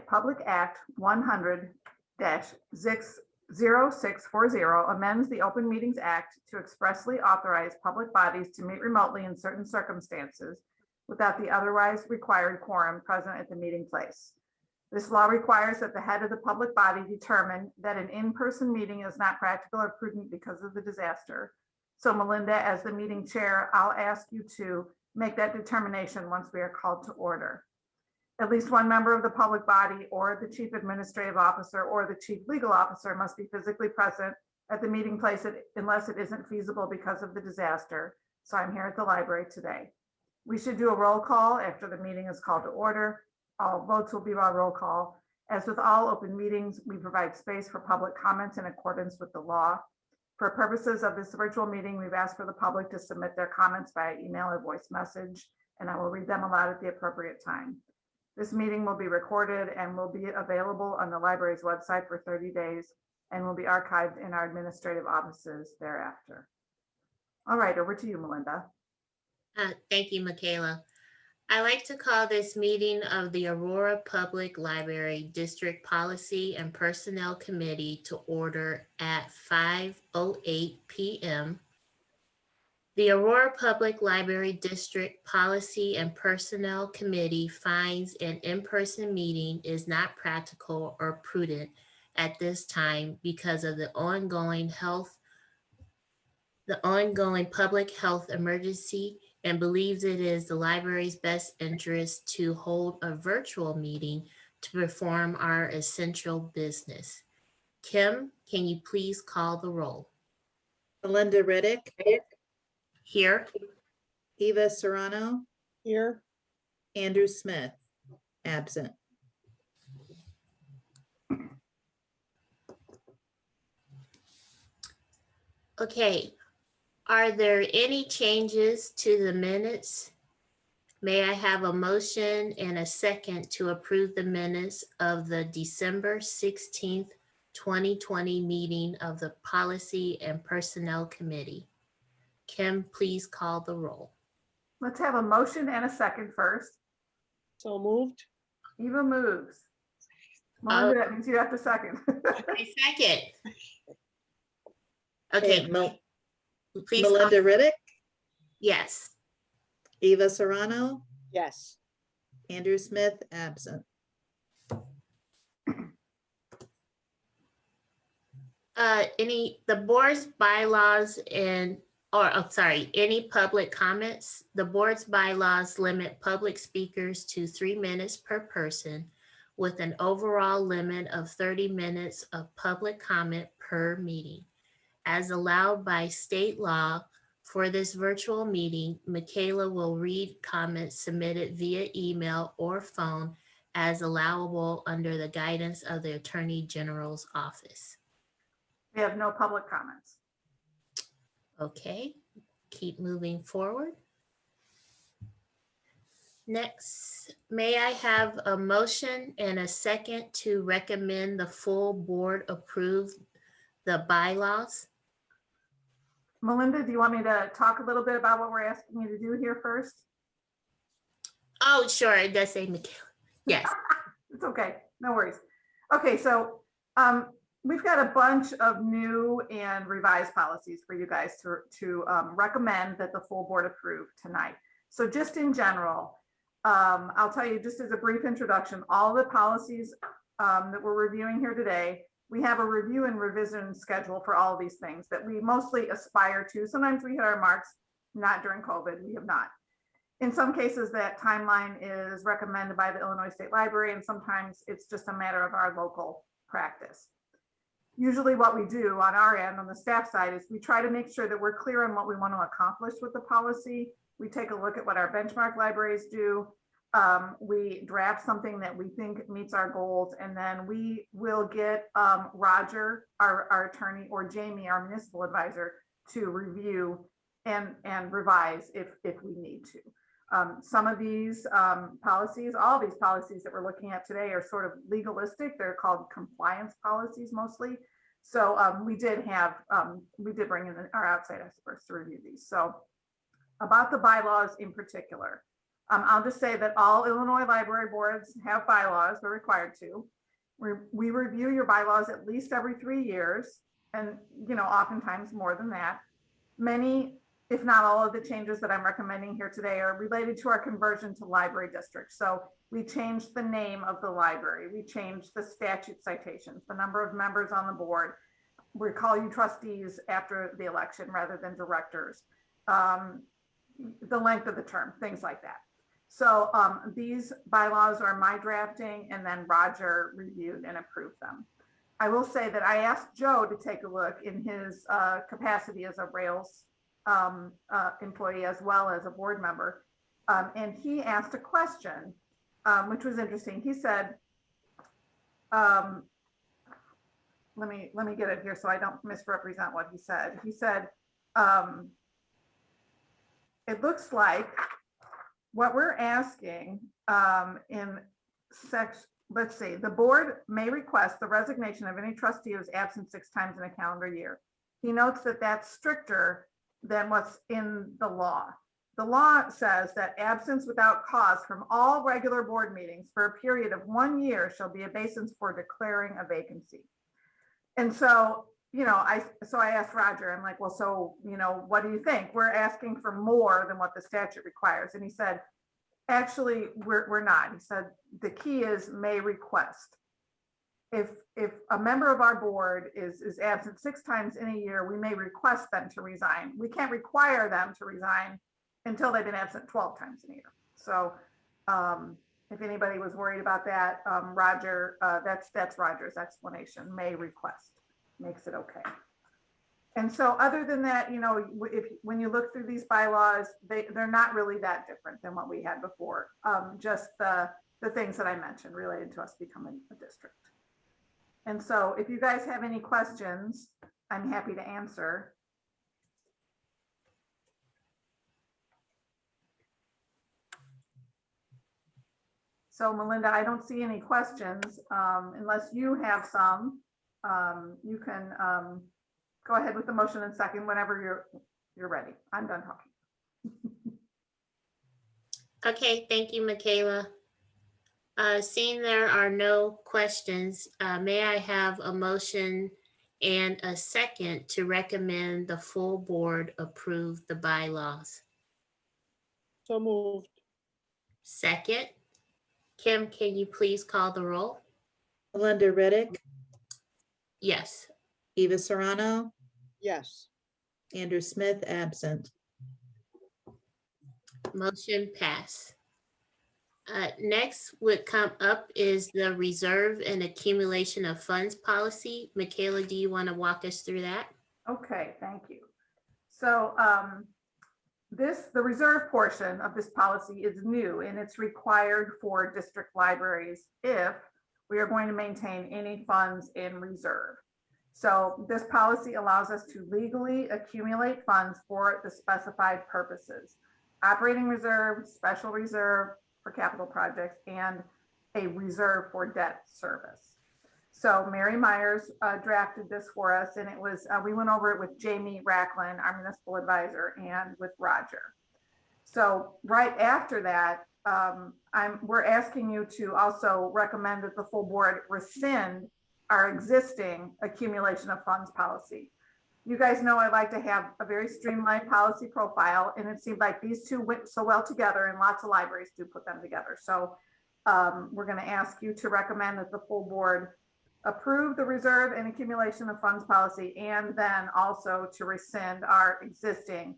Public Act 100-0640 amends the Open Meetings Act to expressly authorize public bodies to meet remotely in certain circumstances without the otherwise required quorum present at the meeting place. This law requires that the head of the public body determine that an in-person meeting is not practical or prudent because of the disaster. So Melinda, as the meeting chair, I'll ask you to make that determination once we are called to order. At least one member of the public body or the chief administrative officer or the chief legal officer must be physically present at the meeting place unless it isn't feasible because of the disaster. So I'm here at the library today. We should do a roll call after the meeting is called to order. All votes will be by roll call. As with all open meetings, we provide space for public comments in accordance with the law. For purposes of this virtual meeting, we've asked for the public to submit their comments via email or voice message, and I will read them aloud at the appropriate time. This meeting will be recorded and will be available on the library's website for 30 days and will be archived in our administrative offices thereafter. All right, over to you, Melinda. Thank you, Michaela. I like to call this meeting of the Aurora Public Library District Policy and Personnel Committee to order at 5:08 p.m. The Aurora Public Library District Policy and Personnel Committee finds an in-person meeting is not practical or prudent at this time because of the ongoing public health emergency, and believes it is the library's best interest to hold a virtual meeting to perform our essential business. Kim, can you please call the roll? Melinda Riddick. Here. Eva Serrano. Here. Andrew Smith. Absent. Okay. Are there any changes to the minutes? May I have a motion and a second to approve the minutes of the December 16th, 2020 meeting of the Policy and Personnel Committee? Kim, please call the roll. Let's have a motion and a second first. So moved. Eva moves. Melinda, that means you have to second. A second. Okay. Please Melinda Riddick. Yes. Eva Serrano. Yes. Andrew Smith. Absent. The board's bylaws any public comments? The board's bylaws limit public speakers to 3 minutes per person with an overall limit of 30 minutes of public comment per meeting. As allowed by state law for this virtual meeting, Michaela will read comments submitted via email or phone as allowable under the guidance of the Attorney General's office. We have no public comments. Okay, keep moving forward. Next, may I have a motion and a second to recommend the full board approve the bylaws? Melinda, do you want me to talk a little bit about what we're asking you to do here first? Oh, sure, it does say Michaela. Yes. It's okay, no worries. Okay, so we've got a bunch of new and revised policies for you guys to recommend that the full board approve tonight. So just in general, I'll tell you just as a brief introduction, all the policies that we're reviewing here today, we have a review and revision schedule for all of these things that we mostly aspire to. Sometimes we hit our marks, not during COVID, we have not. In some cases, that timeline is recommended by the Illinois State Library, and sometimes it's just a matter of our local practice. Usually what we do on our end, on the staff side, is we try to make sure that we're clear on what we want to accomplish with the policy. We take a look at what our benchmark libraries do. We draft something that we think meets our goals, and then we will get Roger, our attorney, or Jamie, our municipal advisor, to review and revise if we need to. Some of these policies, all these policies that we're looking at today are sort of legalistic. They're called compliance policies mostly. So we did bring in our outside experts to review these. So about the bylaws in particular, I'll just say that all Illinois library boards have bylaws, they're required to. We review your bylaws at least every 3 years, and oftentimes more than that. Many, if not all of the changes that I'm recommending here today are related to our conversion to library district. So we changed the name of the library, we changed the statute citations, the number of members on the board. We call you trustees after the election rather than directors. The length of the term, things like that. So these bylaws are my drafting, and then Roger reviewed and approved them. I will say that I asked Joe to take a look in his capacity as a Rails employee as well as a board member. And he asked a question, which was interesting. He said, let me get it here so I don't misrepresent what he said. He said, it looks like what we're asking in section, let's see, the board may request the resignation of any trustee who is absent 6 times in a calendar year. He notes that that's stricter than what's in the law. The law says that absence without cause from all regular board meetings for a period of 1 year shall be a basis for declaring a vacancy. And so, I asked Roger, I'm like, well, so, what do you think? We're asking for more than what the statute requires. And he said, actually, we're not. He said, the key is may request. If a member of our board is absent 6 times in a year, we may request them to resign. We can't require them to resign until they've been absent 12 times in a year. So if anybody was worried about that, Roger, that's Roger's explanation. May request makes it okay. And so other than that, when you look through these bylaws, they're not really that different than what we had before. Just the things that I mentioned related to us becoming a district. And so if you guys have any questions, I'm happy to answer. So Melinda, I don't see any questions unless you have some. You can go ahead with the motion and second whenever you're ready. I'm done talking. Okay, thank you, Michaela. Seeing there are no questions, may I have a motion and a second to recommend the full board approve the bylaws? So moved. Second. Kim, can you please call the roll? Melinda Riddick, Yes. Eva Serrano, Yes. Andrew Smith, absent. Motion pass. Next would come up is the reserve and accumulation of funds policy. Michaela, do you want to walk us through that? Okay, thank you. So the reserve portion of this policy is new, and it's required for district libraries if we are going to maintain any funds in reserve. So this policy allows us to legally accumulate funds for the specified purposes: operating reserve, special reserve for capital projects, and a reserve for debt service. So Mary Myers drafted this for us, and it was, we went over it with Jamie Racklin, our municipal advisor, and with Roger. So right after that, we're asking you to also recommend that the full board rescind our existing accumulation of funds policy. You guys know I like to have a very streamlined policy profile, and it seemed like these two went so well together, and lots of libraries do put them together. So we're going to ask you to recommend that the full board approve the reserve and accumulation of funds policy, and then also to rescind our existing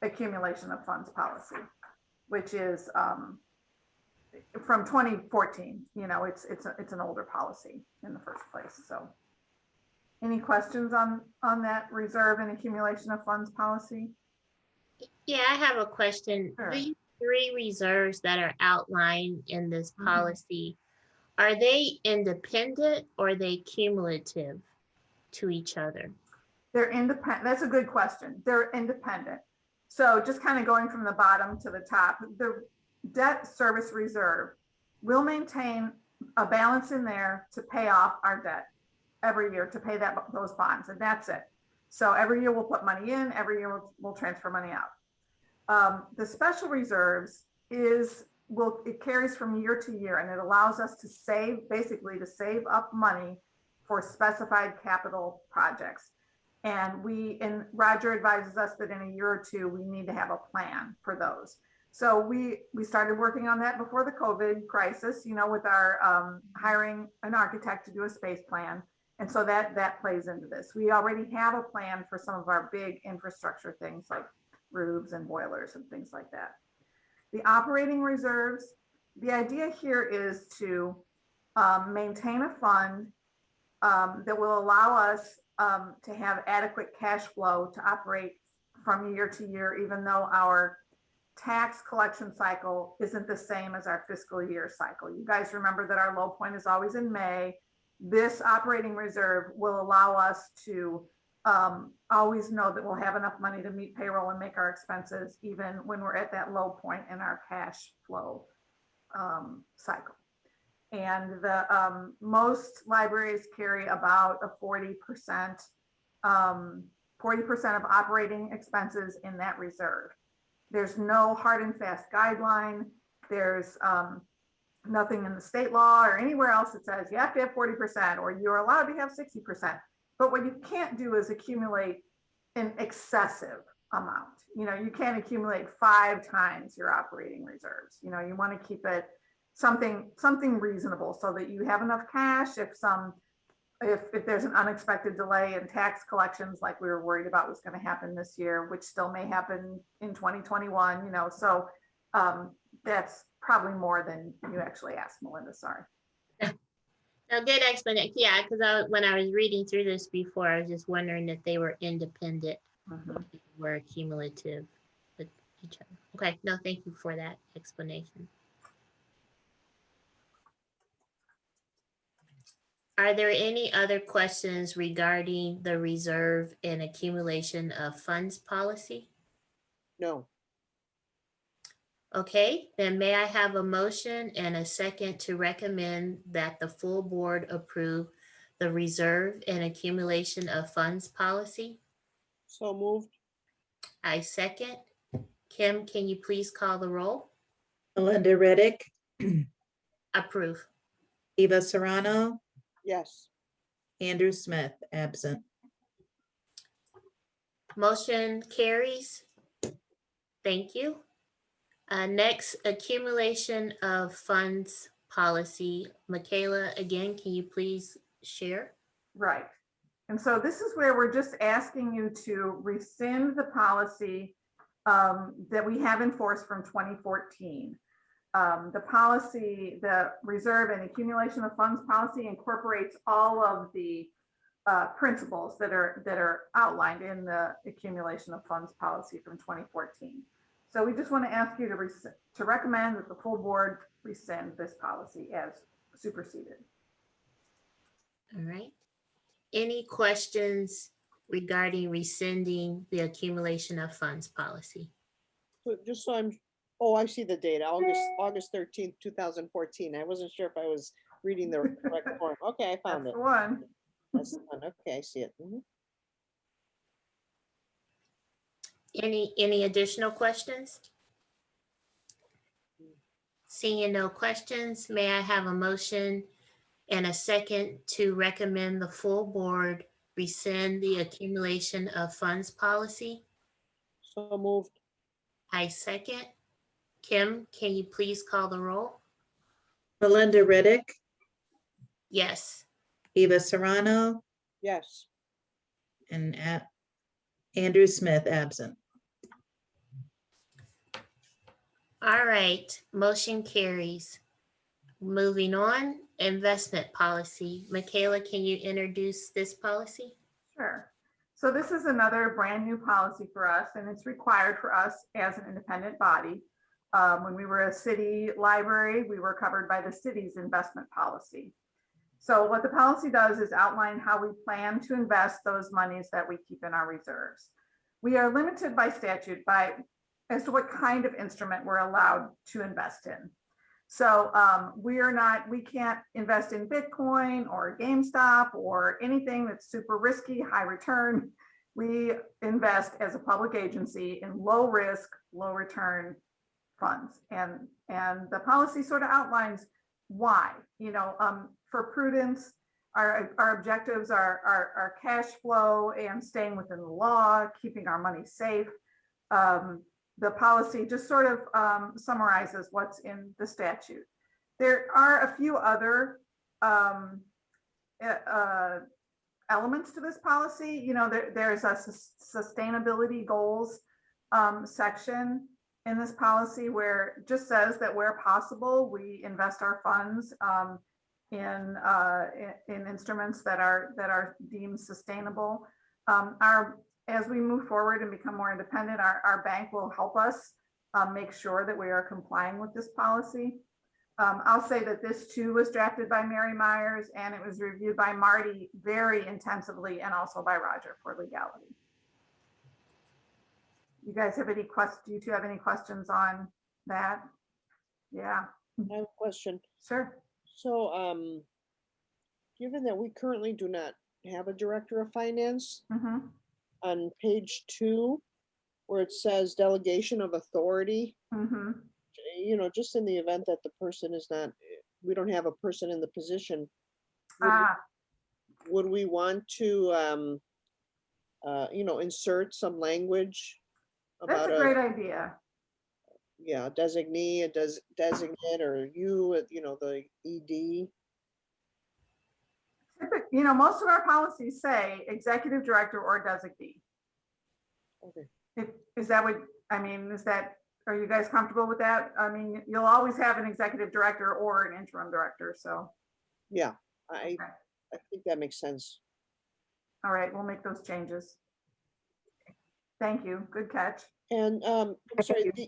accumulation of funds policy, which is from 2014. It's an older policy in the first place. So any questions on that reserve and accumulation of funds policy? Yeah, I have a question. Sure. These 3 reserves that are outlined in this policy, are they independent or are they cumulative to each other? They're independent. That's a good question. They're independent. So just kind of going from the bottom to the top, the debt service reserve will maintain a balance in there to pay off our debt every year, to pay those bonds, and that's it. So every year we'll put money in, every year we'll transfer money out. The special reserves is it carries from year to year, and it allows us to save, basically to save up money for specified capital projects. And Roger advises us that in a year or two, we need to have a plan for those. So we started working on that before the COVID crisis, with our hiring an architect to do a space plan. And so that plays into this. We already have a plan for some of our big infrastructure things like roofs and boilers and things like that. The operating reserves, the idea here is to maintain a fund that will allow us to have adequate cash flow to operate from year to year, even though our tax collection cycle isn't the same as our fiscal year cycle. You guys remember that our low point is always in May. This operating reserve will allow us to always know that we'll have enough money to meet payroll and make our expenses, even when we're at that low point in our cash flow cycle. And the most libraries carry about a 40% of operating expenses in that reserve. There's no hard and fast guideline. There's nothing in the state law or anywhere else that says you have to have 40% or you're allowed to have 60%. But what you can't do is accumulate an excessive amount. You can't accumulate 5 times your operating reserves. You want to keep it something reasonable so that you have enough cash if there's an unexpected delay in tax collections like we were worried about was going to happen this year, which still may happen in 2021, so that's probably more than you actually asked, Melinda. Sorry. A good explanation. Yeah, because when I was reading through this before, I was just wondering if they were independent, were cumulative with each other. Okay, no, thank you for that explanation. Are there any other questions regarding the reserve and accumulation of funds policy? No. Okay, then may I have a motion and a second to recommend that the full board approve the reserve and accumulation of funds policy? So moved. I second. Kim, can you please call the roll? Melinda Reddick, Approve. Eva Serrano, Yes. Andrew Smith, absent. Motion carries. Thank you. Next, accumulation of funds policy. Michaela, again, can you please share? Right. And so this is where we're just asking you to rescind the policy that we have in force from 2014. The policy, the reserve and accumulation of funds policy incorporates all of the principles that are outlined in the accumulation of funds policy from 2014. So we just want to ask you to recommend that the full board rescind this policy as superseded. All right. Any questions regarding rescinding the accumulation of funds policy? So just so I see the date, August 13th, 2014. I wasn't sure if I was reading the correct form. Okay, I found That's it. the one. That's the one. Okay, I see it. Any additional questions? Seeing no questions, may I have a motion and a second to recommend the full board rescind the accumulation of funds policy? So moved. I second. Kim, can you please call the roll? Melinda Reddick, Yes. Eva Serrano, Yes. and Andrew Smith, absent. All right, motion carries. Moving on, investment policy. Michaela, can you introduce this policy? Sure. So this is another brand new policy for us, and it's required for us as an independent body. When we were a city library, we were covered by the city's investment policy. So what the policy does is outline how we plan to invest those monies that we keep in our reserves. We are limited by statute as to what kind of instrument we're allowed to invest in. So we can't invest in Bitcoin or GameStop or anything that's super risky, high return. We invest as a public agency in low risk, low return funds. And the policy sort of outlines why, for prudence, our objectives are cash flow and staying within the law, keeping our money safe. The policy just sort of summarizes what's in the statute. There are a few other elements to this policy. There's a sustainability goals section in this policy where it just says that where possible, we invest our funds in instruments that are deemed sustainable. As we move forward and become more independent, our bank will help us make sure that we are complying with this policy. I'll say that this too was drafted by Mary Myers, and it was reviewed by Marty very intensively, and also by Roger for legality. You guys have any questions? Do you two have any questions on that? Yeah, I have a question. sure. So, given that we currently do not have a director of finance, Mhm. on page 2, where it says delegation of authority, Mhm. just in the event that the person is not, we don't have a person in the position, would we- Ah, would we want to, insert some language that's about a great idea. designee, designate, or the ED? Most of our policies say executive director or designee. Okay. Is that what, are you guys comfortable with that? You'll always have an executive director or an interim director, so. Yeah, I Okay. think that makes sense. All right, we'll make those changes. Thank you, good catch. And I'm sorry, can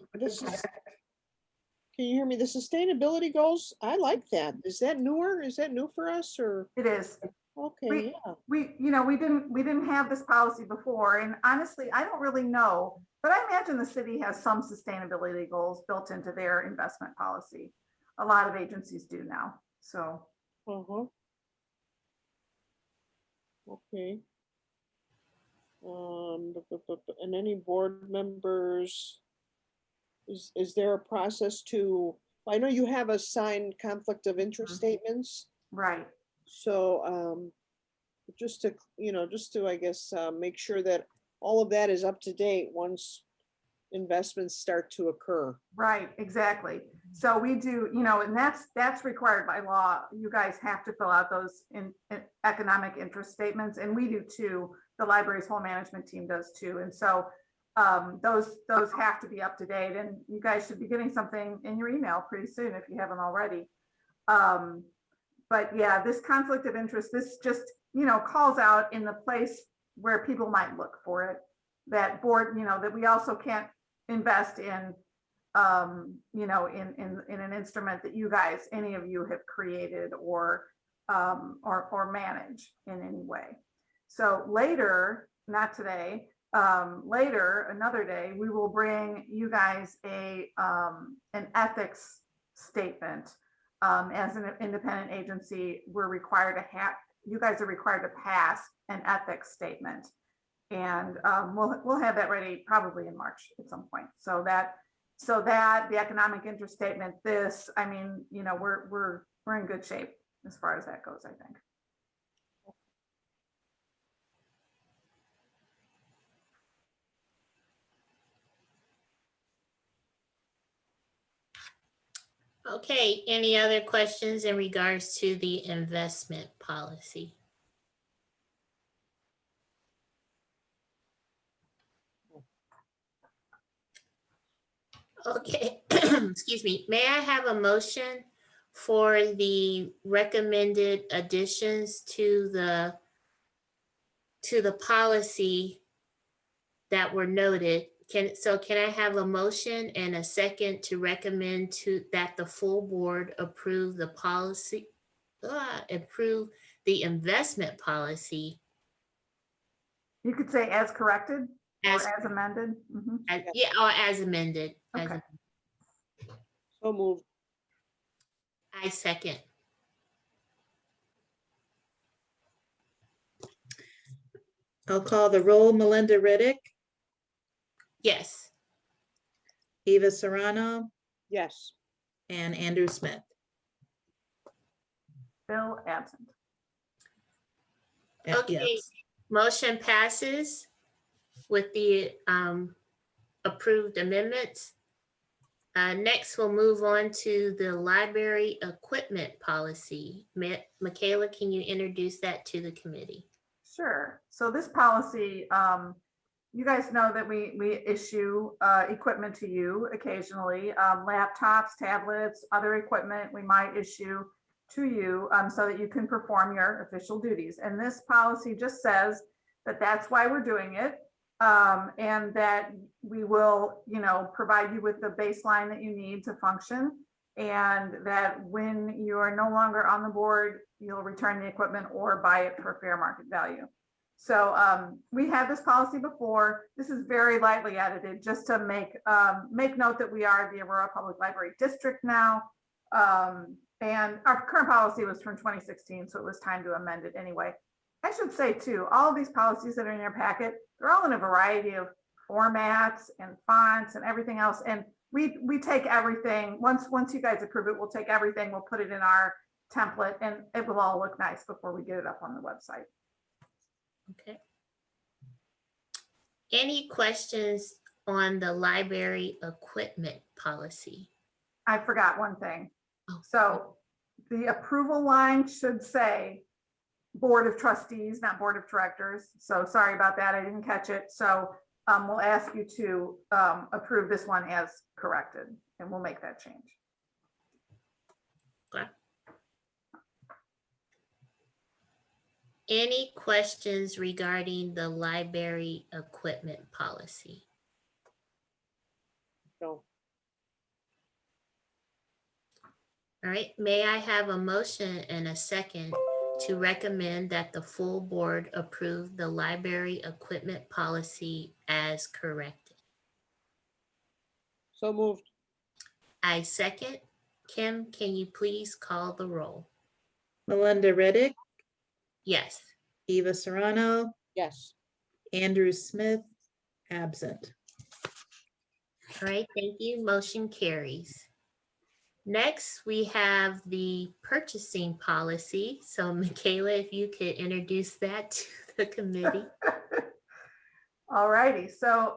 you hear me? The sustainability goals, I like that. Is that newer? Is that new for us, or? It is. Okay, yeah. We didn't have this policy before, and honestly, I don't really know, but I imagine the city has some sustainability goals built into their investment policy. A lot of agencies do now, so. Uh-huh. Okay. And any board members, is there a process to, I know you have assigned conflict of interest statements, Right, so, just to, I guess, make sure that all of that is up to date once investments start to occur. right, exactly. So we do, and that's required by law. You guys have to fill out those in economic interest statements, and we do too. The library's whole management team does too. And so those have to be up to date, and you guys should be getting something in your email pretty soon if you haven't already. But yeah, this conflict of interest, this just, calls out in the place where people might look for it, that board, that we also can't invest in, in an instrument that you guys, any of you have created or manage in any way. So later, not today, later, another day, we will bring you guys an ethics statement. As an independent agency, you guys are required to pass an ethics statement. And we'll have that ready probably in March at some point. So that the economic interest statement, we're in good shape as far as that goes, I think. Okay, any other questions in regards to the investment policy? Okay, excuse me. May I have a motion for the recommended additions to the policy that were noted? Can I have a motion and a second to recommend that the full board approve the policy, approve the investment policy? You could say as corrected or As, as amended. Mhm. yeah, or as amended. Okay. So moved. I second. I'll call the roll. Melinda Riddick, Yes. Eva Serrano, Yes. and Andrew Smith. Bill absent. Okay, Yes. motion passes with the approved amendments. Next, we'll move on to the library equipment policy. Michaela, can you introduce that to the committee? Sure. So this policy, you guys know that we issue equipment to you occasionally, laptops, tablets, other equipment we might issue to you so that you can perform your official duties. And this policy just says that that's why we're doing it. And that we will, provide you with the baseline that you need to function. And that when you are no longer on the board, you'll return the equipment or buy it for fair market value. So we had this policy before. This is very lightly edited just to make note that we are the Aurora Public Library District now. And our current policy was from 2016, so it was time to amend it anyway. I should say too, all of these policies that are in your packet, they're all in a variety of formats and fonts and everything else. And we take everything, once you guys approve it, we'll take everything, we'll put it in our template and it will all look nice before we get it up on the website. Okay. Any questions on the library equipment policy? I forgot one thing. Oh. So the approval line should say Board of Trustees, not Board of Directors. So sorry about that. I didn't catch it. So we'll ask you to approve this one as corrected and we'll make that change. Okay. Any questions regarding the library equipment policy? No. All right, may I have a motion and a second to recommend that the full board approve the library equipment policy as corrected? So moved. I second. Kim, can you please call the roll? Melinda Reddick, Yes. Eva Serrano, Yes. Andrew Smith, absent. All right, thank you. Motion carries. Next, we have the purchasing policy. So Michaela, if you could introduce that to the committee. All righty. So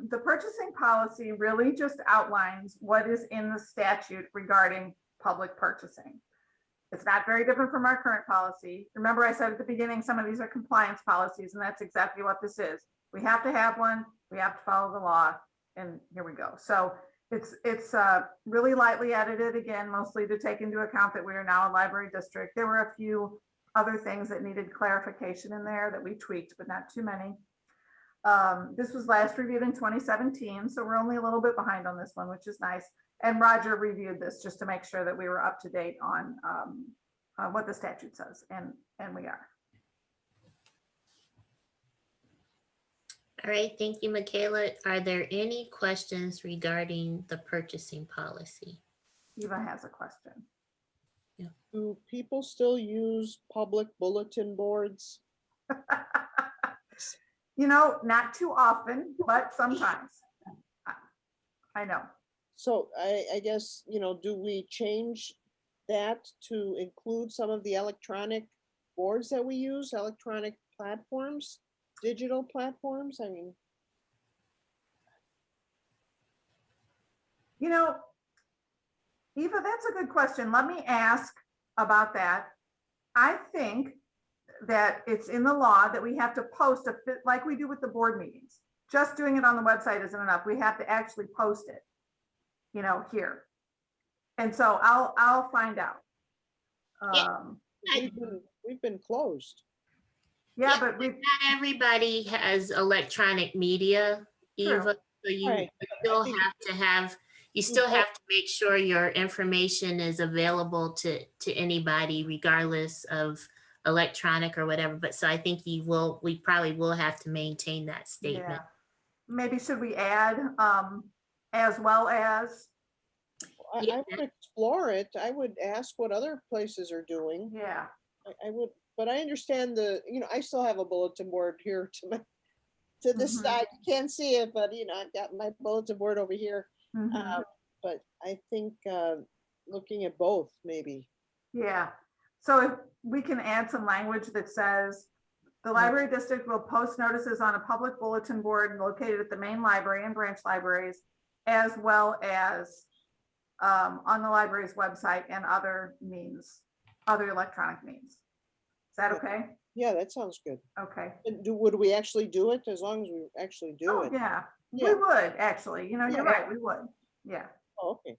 the purchasing policy really just outlines what is in the statute regarding public purchasing. It's not very different from our current policy. Remember, I said at the beginning, some of these are compliance policies, and that's exactly what this is. We have to have one, we have to follow the law, and here we go. So it's really lightly edited, again, mostly to take into account that we are now a library district. There were a few other things that needed clarification in there that we tweaked, but not too many. This was last reviewed in 2017, so we're only a little bit behind on this one, which is nice. And Roger reviewed this just to make sure that we were up to date on what the statute says, and we are. All right, thank you, Michaela. Are there any questions regarding the purchasing policy? Eva has a question. Do people still use public bulletin boards? Not too often, but sometimes. I know. So I guess, do we change that to include some of the electronic boards that we use, electronic platforms, digital platforms? I mean. Eva, that's a good question. Let me ask about that. I think that it's in the law that we have to post like we do with the board meetings. Just doing it on the website isn't enough. We have to actually post it, here. And so I'll find out. We've been closed. Yeah, but not everybody has electronic media, True. Eva. So you Right. still have to make sure your information is available to anybody, regardless of electronic or whatever. But so I think we probably will have to maintain that statement. yeah. Maybe should we add as well as? I would explore it. I would ask what other places are doing. Yeah. I would, but I understand I still have a bulletin board here to this Mhm. side. You can't see it, but I've got my bulletin board over here. Mhm. but I think looking at both, maybe. Yeah, so if we can add some language that says, the library district will post notices on a public bulletin board located at the main library and branch libraries, as well as on the library's website and other means, other electronic means. Is that Yeah. okay? Yeah, that sounds good. Okay. And would we actually do it? As long as we actually do Oh, it. yeah, Yeah. we would, actually, you know, you're Yeah. right, we would, yeah. Oh, okay.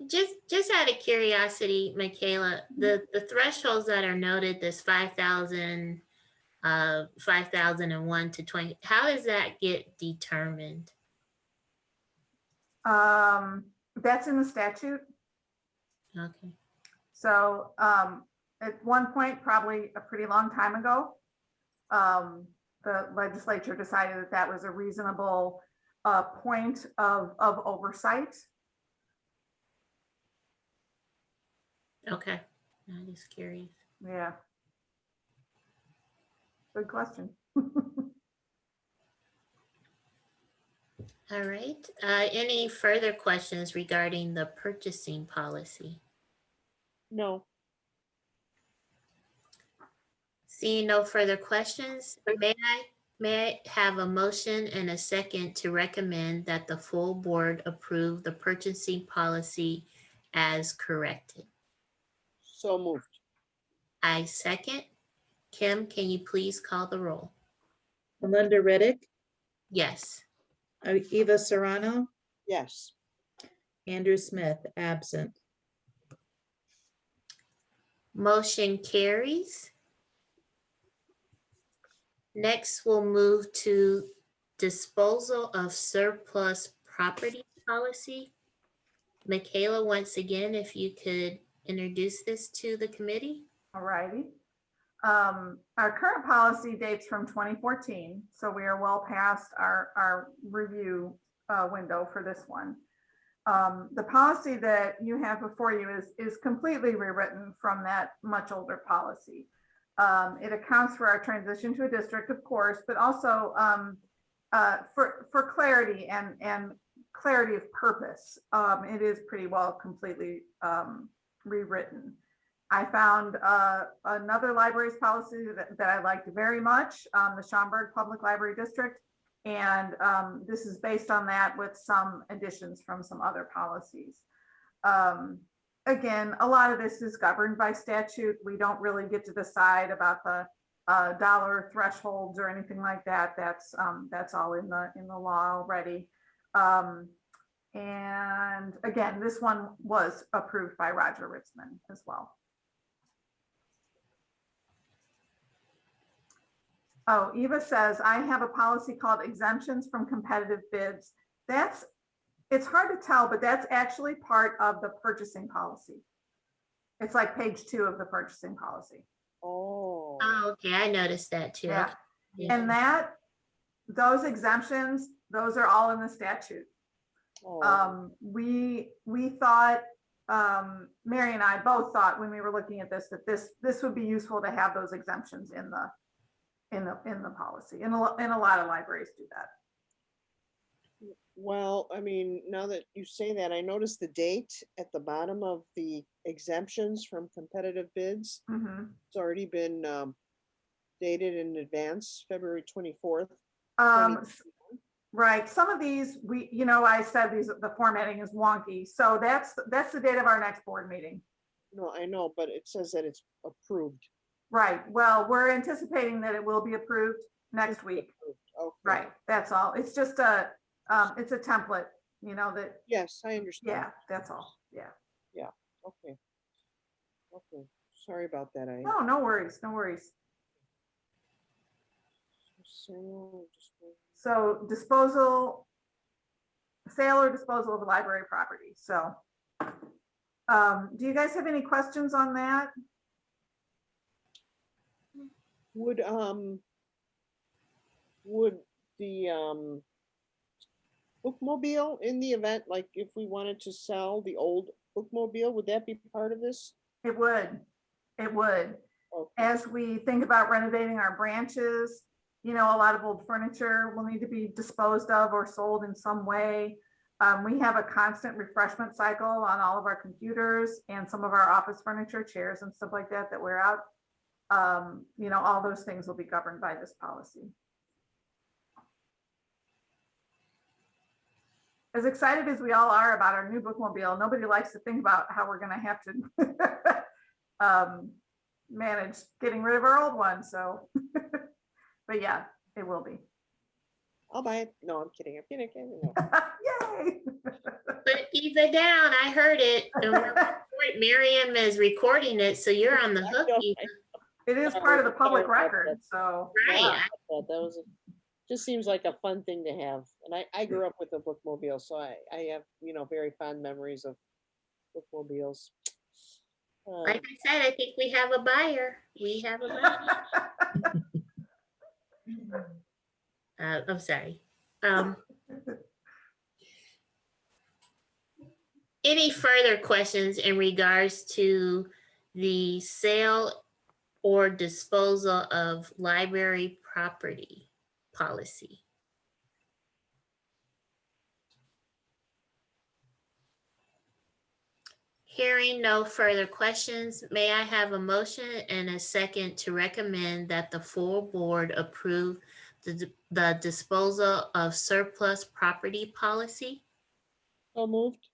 Just out of curiosity, Michaela, the thresholds that are noted, this 5,000, 5,001 to 20, how does that get determined? That's in the statute. Okay. So at one point, probably a pretty long time ago, the legislature decided that that was a reasonable point of oversight. Okay. I'm just curious. Yeah. Good question. All right. Any further questions regarding the purchasing policy? No. Seeing no further questions, may I have a motion and a second to recommend that the full board approve the purchasing policy as corrected? So moved. I second. Kim, can you please call the roll? Melinda Riddick, Yes. Eva Serrano, Yes. Andrew Smith, absent. Motion carries. Next, we'll move to disposal of surplus property policy. Michaela, once again, if you could introduce this to the committee. All righty. Our current policy dates from 2014, so we are well past our review window for this one. The policy that you have before you is completely rewritten from that much older policy. It accounts for our transition to a district, of course, but also for clarity and clarity of purpose. It is pretty well completely rewritten. I found another libraries policy that I liked very much, the Schaumburg Public Library District. And this is based on that with some additions from some other policies. Again, a lot of this is governed by statute. We don't really get to decide about the dollar thresholds or anything like that. That's all in the law already. And again, this one was approved by Roger Ritzman as well. Oh, Eva says, I have a policy called exemptions from competitive bids. It's hard to tell, but that's actually part of the purchasing policy. It's like page 2 of the purchasing policy. Oh. Oh, okay, I noticed that too. Yeah. Okay. And those exemptions, those are all in the statute. Oh. We thought, Mary and I both thought when we were looking at this, that this would be useful to have those exemptions in the policy, and a lot of libraries do that. Well, I mean, now that you say that, I noticed the date at the bottom of the exemptions from competitive bids. Mhm. It's already been dated in advance, February 24th. Right. Some of these, I said the formatting is wonky. So that's the date of our next board meeting. No, I know, but it says that it's approved. Right. Well, we're anticipating that it will be approved next week. Approved. Okay. Right. That's all. It's just it's a template, that, Yes, I understand. yeah, that's all. Yeah. Okay. Okay. Sorry about that. No worries. No worries. So sale or disposal of library property. So do you guys have any questions on that? Would the bookmobile, in the event, like if we wanted to sell the old bookmobile, would that be part of this? It would. Okay. As we think about renovating our branches, You know, a lot of old furniture will need to be disposed of or sold in some way. We have a constant refreshment cycle on all of our computers and some of our office furniture, chairs and stuff like that wear out. You know, all those things will be governed by this policy. As excited as we all are about our new bookmobile, nobody likes to think about how we're going to have to manage getting rid of our old one. So, but yeah, it will be. I'll buy it. No, I'm kidding. I'm kidding. No. Yay! Put Eva down. I heard it. And Miriam is recording it, so you're on the I hook, know, Eva. It is part of the public record. So, Right. yeah. That was just seems like a fun thing to have. And I grew up with a bookmobile, so I have, you know, very fond memories of bookmobiles. Like I said, I think we have a buyer. We have a buyer. I'm sorry. Any further questions in regards to the sale or disposal of library property policy? Hearing no further questions, may I have a motion and a second to recommend that the full board approve the disposal of surplus property policy? So moved.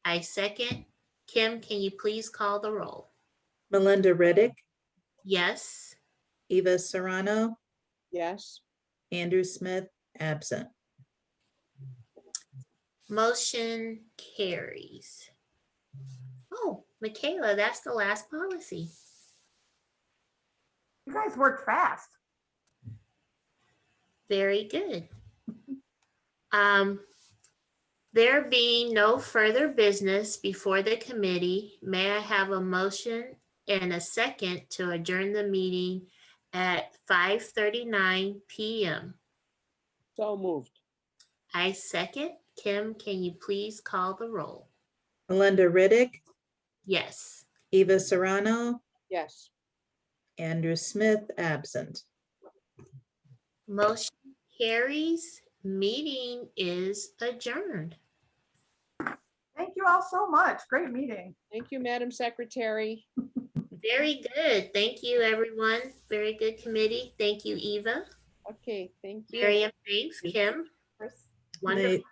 I second. Kim, can you please call the roll? Melinda Riddick, Yes. Eva Serrano, Yes. Andrew Smith, absent. Motion carries. Oh, Michaela, that's the last policy. You guys work fast. Very good. There being no further business before the committee, may I have a motion and a second to adjourn the meeting at 5:39 p.m. So moved. I second. Kim, can you please call the roll? Melinda Riddick, Yes. Eva Serrano, Yes. Andrew Smith, absent. Motion carries. Meeting is adjourned. Thank you all so much. Great meeting. Thank you, Madam Secretary. Very good. Thank you, everyone. Very good committee. Thank you, Eva. Okay, thank you. Miriam, thanks. Kim, Chris. wonderful. Night.